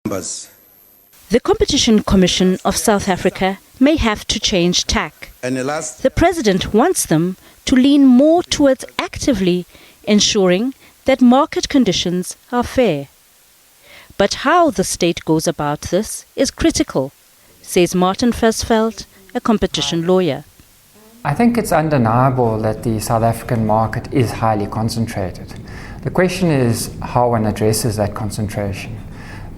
The Competition Commission of South Africa may have to change tack. The President wants them to lean more towards actively ensuring that market conditions are fair. But how the state goes about this is critical, says Martin Versfeld, a competition lawyer. I think it's undeniable that the South African market is highly concentrated. The question is how one addresses that concentration.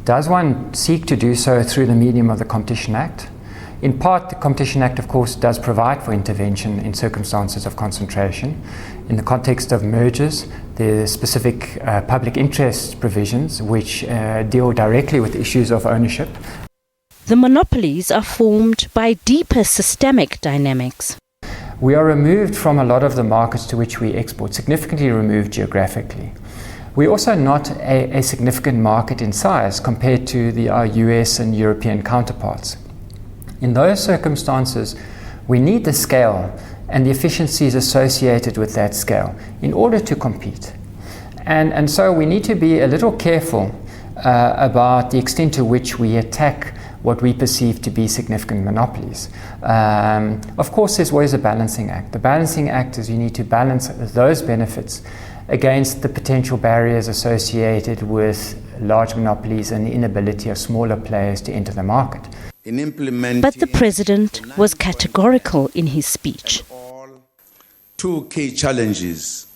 Does one seek to do so through the medium of the Competition Act? In part, the Competition Act, of course, does provide for intervention in circumstances of concentration. In the context of mergers, there are specific public interest provisions which deal directly with issues of ownership. The monopolies are formed by deeper systemic dynamics. We are removed from a lot of the markets to which we export, significantly removed geographically. We're also not a significant market in size compared to our US and European counterparts. In those circumstances, we need the scale and the efficiencies associated with that scale in order to compete. And so we need to be a little careful about the extent to which we attack what we perceive to be significant monopolies. Of course, there's always a balancing act. The balancing act is you need to balance those benefits against the potential barriers associated with large monopolies and the inability of smaller players to enter the market. But the President was categorical in his speech. Two key challenges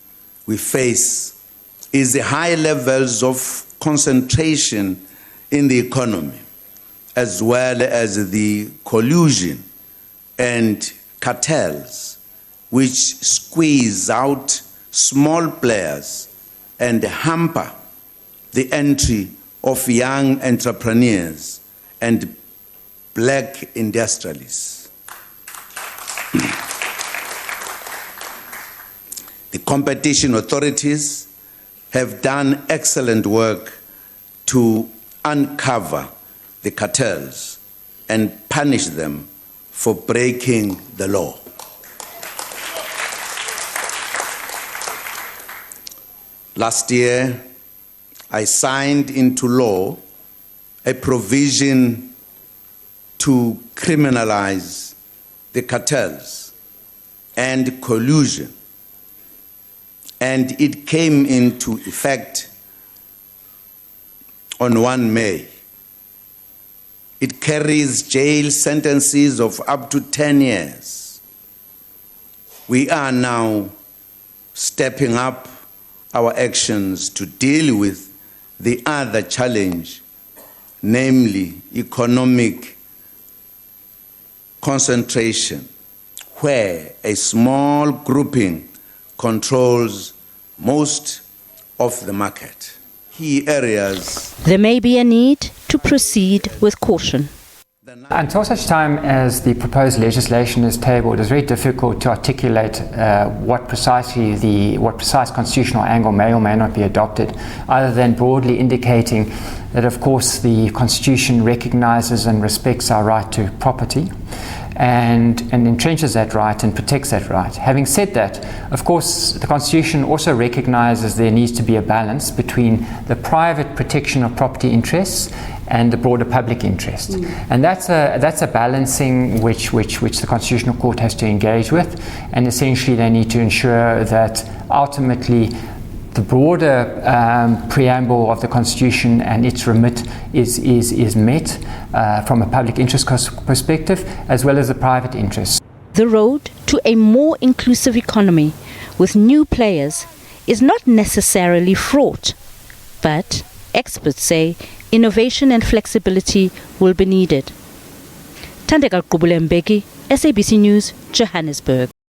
we face is the high levels of concentration in the economy, as well as the collusion and cartels which squeeze out small players and hamper the entry of young entrepreneurs and black industrialists. The competition authorities have done excellent work to uncover the cartels and punish them for breaking the law. Last year, I signed into law a provision to criminalize the cartels and collusion, and it came into effect on 1 May. It carries jail sentences of up to 10 years. We are now stepping up our actions to deal with the other challenge, namely economic concentration, where a small grouping controls most of the market. Key areas. There may be a need to proceed with caution. Until such time as the proposed legislation is tabled, it's very difficult to articulate what precise constitutional angle may or may not be adopted, other than broadly indicating that, of course, the Constitution recognizes and respects our right to property and entrenches that right and protects that right. Having said that, of course, the Constitution also recognizes there needs to be a balance between the private protection of property interests and the broader public interest. And that's a balancing which the Constitutional Court has to engage with, and essentially they need to ensure that ultimately the broader preamble of the Constitution and its remit is met from a public interest perspective, as well as the private interest. The road to a more inclusive economy with new players is not necessarily fraught, but experts say innovation and flexibility will be needed. Thandeka Qubulembeki, SABC News, Johannesburg.